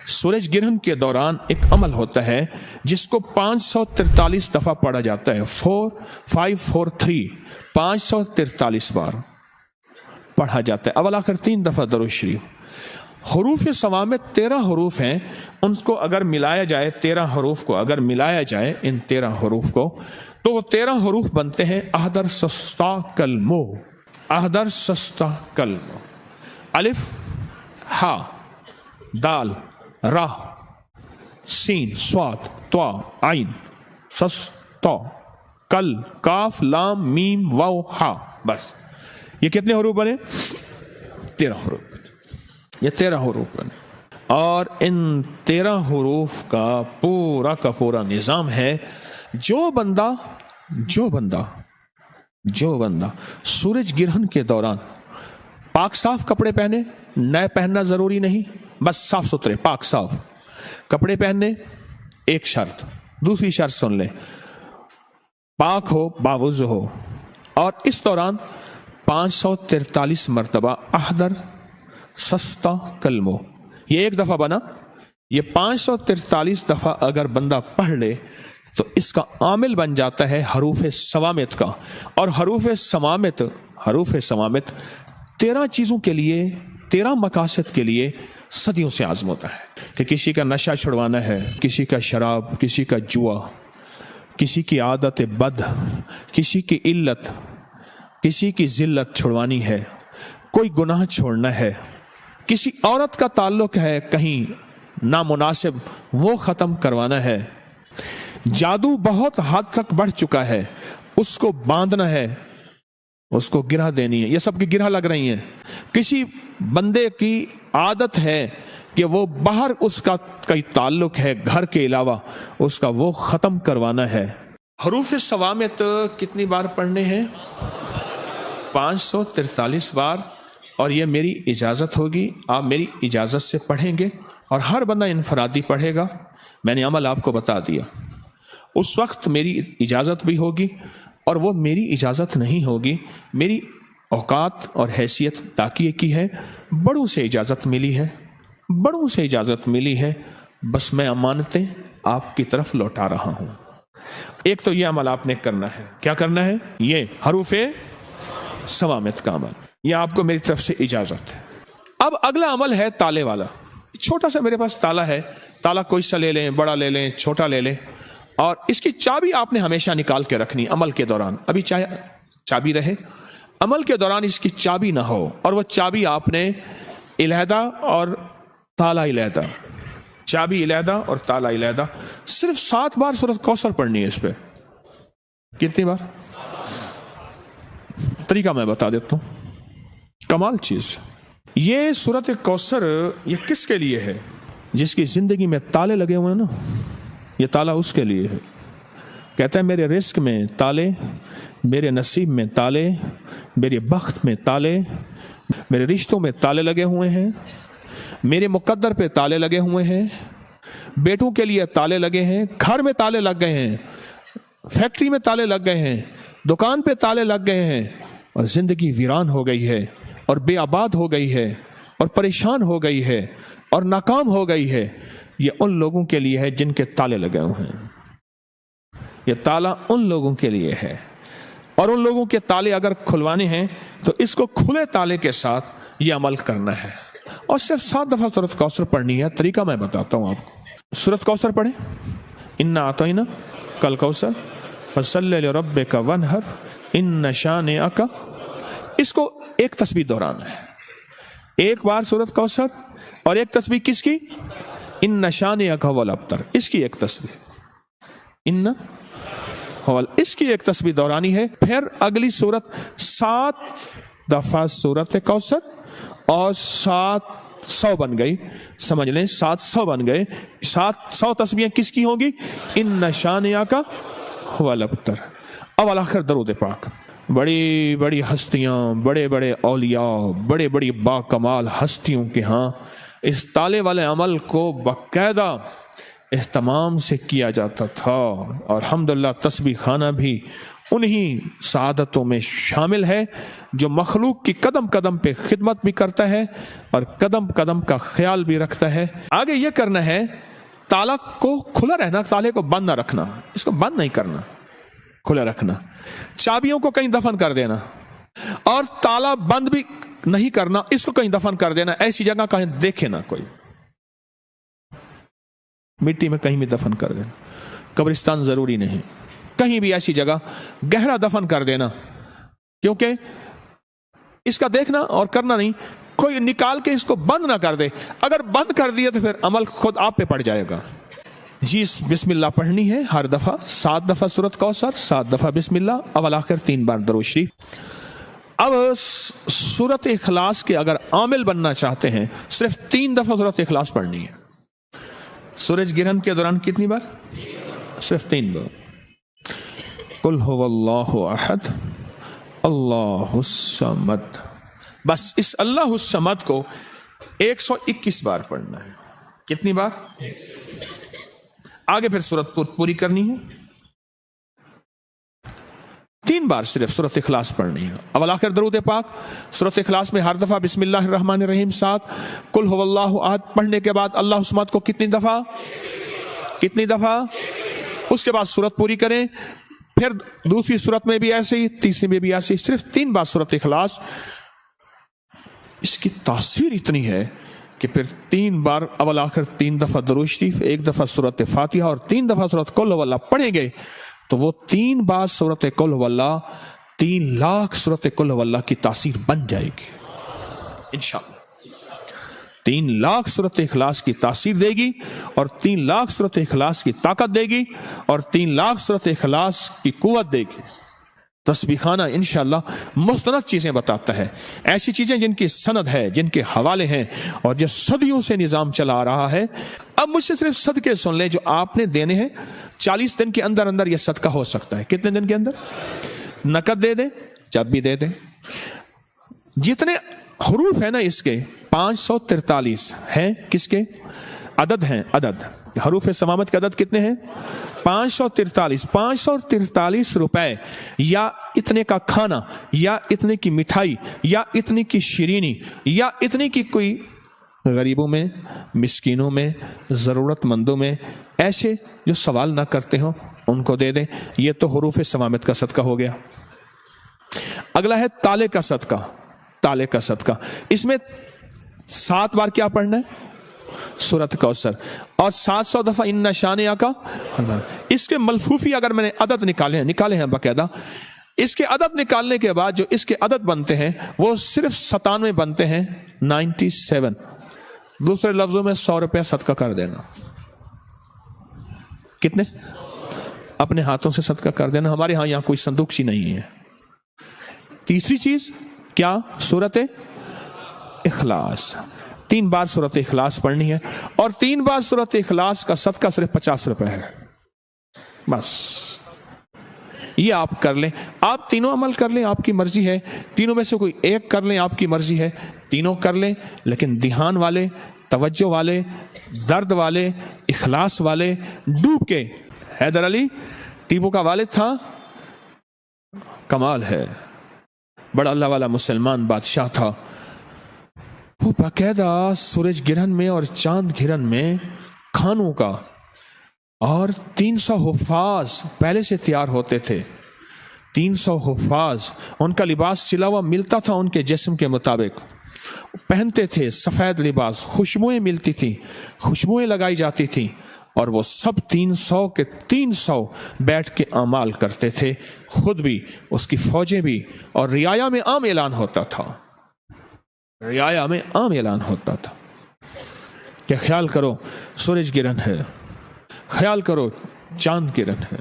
सूरज ग्रहण के दौरान एक अमल होता है जिसको 543 दफा पढ़ा जाता है। 4543 543 बार पढ़ा जाता है। अवल आखिर 3 दफा दरूद शरीफ। हरूफ सवा में 13 हरूफ हैं, उनको अगर मिलाया जाए 13 हरूफ को अगर मिलाया जाए इन 13 हरूफ को तो वो 13 हरूफ बनते हैं अहदर सस्ता कलमो। अहदर सस्ता कलमो। अलिफ हा दाल रा सीन स्वाद त्वा आइन सस तो कल काफ लाम मीम वाव हा। बस ये कितने हरूफ बने? 13 हरूफ। ये 13 हरूफ बने और इन 13 हरूफ का पूरा निजाम है। जो बंदा सूरज ग्रहण के दौरान पाक साफ कपड़े पहने, नए पहनना जरूरी नहीं, बस साफ सुथरे पाक साफ कपड़े पहनने एक शर्त। दूसरी शर्त सुन ले, पाक हो बावुज़ हो। और इस दौरान 543 मरतबा अहदर सस्ता कलमो, ये एक दफा बना। ये 543 दफा अगर बंदा पढ़ ले तो इसका आमिल बन जाता है हरूफ सवामित का। और हरूफ सवामित 13 चीजों के लिए, 13 मकासद के लिए सदियों से आज़म होता है कि किसी का नशा छुड़वाना है, किसी का शराब, किसी का जुआ, किसी की आदत बद, किसी की इल्लत, किसी की जिल्लत छुड़वानी है, कोई गुनाह छोड़ना है, किसी औरत का ताल्लुक है कहीं नामुनासिब वो ख़त्म करवाना है, जादू बहुत हद तक बढ़ चुका है उसको बांधना है, उसको गिरह देनी है। ये सब की गिरह लग रही हैं। किसी बंदे की आदत है कि वो बाहर उसका कई ताल्लुक है घर के अलावा, उसका वो ख़त्म करवाना है। हरूफ सवामित कितनी बार पढ़ने हैं? 543 बार। और ये मेरी इजाज़त होगी, आप मेरी इजाज़त से पढ़ेंगे और हर बंदा इनफरादी पढ़ेगा। मैंने अमल आपको बता दिया। उस वक्त मेरी इजाज़त भी होगी और वो मेरी इजाज़त नहीं होगी। मेरी औकात और हैसियत ताकिए की है, बड़ों से इजाज़त मिली है, बड़ों से इजाज़त मिली है, बस मैं अमानतें आपकी तरफ लौटा रहा हूँ। एक तो ये अमल आपने करना है। क्या करना है? ये हरूफे सवामित का अमल, ये आपको मेरी तरफ से इजाज़त है। अब अगला अमल है ताले वाला। छोटा सा मेरे पास ताला है, ताला कोई सा ले लें, बड़ा ले लें, छोटा ले लें, और इसकी चाबी आपने हमेशा निकाल के रखनी अमल के दौरान। अभी चाहे चाबी रहे, अमल के दौरान इसकी चाबी ना हो। और वो चाबी आपने इलहदा और ताला इलहदा, चाबी इलहदा और ताला इलहदा, सिर्फ 7 बार सूरत कौसर पढ़नी है इस पे। कितनी बार? तरीका मैं बता देता हूँ, कमाल चीज। ये सूरत कौसर ये किसके लिए है? जिसकी जिंदगी में ताले लगे हुए हैं ना, ये ताला उसके लिए है। कहता है मेरे रिस्क में ताले, मेरे नसीब में ताले, मेरे बख्त में ताले, मेरे रिश्तों में ताले लगे हुए हैं, मेरे मुकद्दर पे ताले लगे हुए हैं, बेटों के लिए ताले लगे हैं, घर में ताले लग गए हैं, फैक्ट्री में ताले लग गए हैं, दुकान पे ताले लग गए हैं, और जिंदगी वीरान हो गई है और बेआबाद हो गई है और परेशान हो गई है और नाकाम हो गई है। ये उन लोगों के लिए है जिनके ताले लगे हुए हैं। ये ताला उन लोगों के लिए है, और उन लोगों के ताले अगर खुलवाने हैं तो इसको खुले ताले के साथ ये अमल करना है। और सिर्फ 7 दफा सूरत कौसर पढ़नी है। तरीका मैं बताता हूं आपको। सूरत कौसर पढ़े, इन्ना आतैना कल कौसर फसल्लि लिरब्बिका वनहर इन्न शानिअका। इसको एक तस्बीह दोहराना है। एक बार सूरत कौसर और एक तस्बीह किसकी? इन्न शानिअका वल अब्तर। इसकी एक तस्बीह, इन्न वल, इसकी एक तस्बीह दोहरानी है। फिर अगली सूरत 7 दफा सूरत कौसर और 700 बन गई, समझ लें 700 बन गए। 700 तस्बीहें किसकी होंगी? इन्न शानिअका वल अब्तर। अब आखिर दरूद पाक। बड़ी बड़ी हस्तियां, बड़े बड़े औलिया, बड़े बड़ी बाकमाल हस्तियों के यहाँ इस ताले वाले अमल को बाकायदा एहतमाम से किया जाता था। और अल्हम्दुलिल्लाह तस्बीह खाना भी उन्हीं सआदतों में शामिल है जो मखलूक की कदम कदम पे खिदमत भी करता है और कदम कदम का ख्याल भी रखता है। आगे ये करना है, ताला को खुला रहना, ताले को बंद ना रखना, इसको बंद नहीं करना, खुला रखना। चाबियों को कहीं दफन कर देना और ताला बंद भी नहीं करना, इसको कहीं दफन कर देना, ऐसी जगह कहीं देखे ना कोई, मिट्टी में कहीं भी दफन कर देना। कब्रिस्तान जरूरी नहीं, कहीं भी ऐसी जगह गहरा दफन कर देना, क्योंकि इसका देखना और करना नहीं, कोई निकाल के इसको बंद ना कर दे। अगर बंद कर दिया तो फिर अमल खुद आप पे पड़ जाएगा। जी बिस्मिल्लाह पढ़नी है हर दफा, 7 दफा सूरत कौसर, 7 दफा बिस्मिल्लाह, अवल आखिर 3 बार दरूद शरीफ। अब सूरत इखलास के अगर आमिल बनना चाहते हैं, सिर्फ 3 दफा सूरत इखलास पढ़नी है। सूरज गिरहन के दौरान कितनी बार? सिर्फ 3 बार। कुल हुवल्लाहु अहद अल्लाहुस समद, बस इस अल्लाहुस समद को 121 बार पढ़ना है। कितनी बार? आगे फिर सूरत पूरी करनी है, 3 बार सिर्फ सूरत इखलास पढ़नी है। अवल आखिर दरूद पाक। सूरत इखलास में हर दफा बिस्मिल्लाहिर्रहमानिर्रहीम 7, कुल हुवल्लाहु अहद पढ़ने के बाद अल्लाहुस समद को कितनी दफा? उसके बाद सूरत पूरी करें, फिर दूसरी सूरत में भी ऐसे ही, तीसरी में भी ऐसे ही, सिर्फ 3 बार सूरत इखलास। इसकी तासीर इतनी है कि फिर 3 बार अवल आखिर 3 दफा दरूद शरीफ, 1 दफा सूरत फातिहा और 3 दफा सूरत कुल हुवल्लाह पढ़ेंगे तो वो 3 बार सूरत कुल हुवल्लाह 3 लाख सूरत कुल हुवल्लाह की तासीर बन जाएगी इंशाअल्लाह। 3 लाख सूरत इखलास की तासीर देगी और 3 लाख सूरत इखलास की ताकत देगी और 3 लाख सूरत इखलास की कुव्वत देगी। तस्बीहाना इंशाअल्लाह मुस्तनद चीजें बताता है, ऐसी चीजें जिनकी सनद है, जिनके हवाले हैं और जो सदियों से निजाम चला आ रहा है। अब मुझसे सिर्फ सदके सुन ले जो आपने देने हैं। 40 दिन के अंदर अंदर यह सदका हो सकता है। कितने दिन के अंदर? नकद दे दे, जब भी दे दे। जितने हरूफ है ना इसके 543 हैं, किसके अदद हैं? अदद हरूफ समामत के अदद कितने हैं? 543। 543 रुपए या इतने का खाना या इतने की मिठाई या इतने की शीरीनी या इतने की कोई गरीबों में, मिस्कीनों में, जरूरतमंदों में, ऐसे जो सवाल ना करते हो उनको दे दें। ये तो हरूफ समामत का सदका हो गया। अगला है ताले का सदका। ताले का सदका, इसमें 7 बार क्या पढ़ना है? सूरत कौसर और 700 दफा इन्ना शानिया का। इसके मलफूफी अगर मैंने अदद निकाले हैं बाकायदा, इसके अदद निकालने के बाद जो इसके अदद बनते हैं वो सिर्फ 97 बनते हैं, 97। दूसरे लफ्जों में 100 रुपया सदका कर देना। कितने? अपने हाथों से सदका कर देना। हमारे यहां कोई संदूक सी नहीं है। तीसरी चीज क्या? सूरत इखलास। 3 बार सूरत इखलास पढ़नी है और 3 बार सूरत इखलास का सदका सिर्फ 50 रुपए है। बस ये आप कर लें। आप तीनों अमल कर लें, आपकी मर्जी है। तीनों में से कोई एक कर लें, आपकी मर्जी है। तीनों कर लें, लेकिन ध्यान वाले, तवज्जो वाले, दर्द वाले, इखलास वाले, डूब के। हैदर अली टीपू का वालिद था, कमाल है, बड़ा अल्लाह वाला मुसलमान बादशाह था। वो बाकायदा सूरज गिरहन में और चांद गिरहन में खानों का और 300 हुफाज पहले से तैयार होते थे। 300 हुफाज, उनका लिबास सिला हुआ मिलता था उनके जिस्म के मुताबिक, पहनते थे सफेद लिबास, खुशबुएं मिलती थी, खुशबुएं लगाई जाती थी और वो सब 300 के 300 बैठ के अमाल करते थे, खुद भी, उसकी फौजें भी। और रियाया में आम ऐलान होता था, रियाया में आम ऐलान होता था कि ख्याल करो सूरज गिरहन है, ख्याल करो चांद गिरहन है।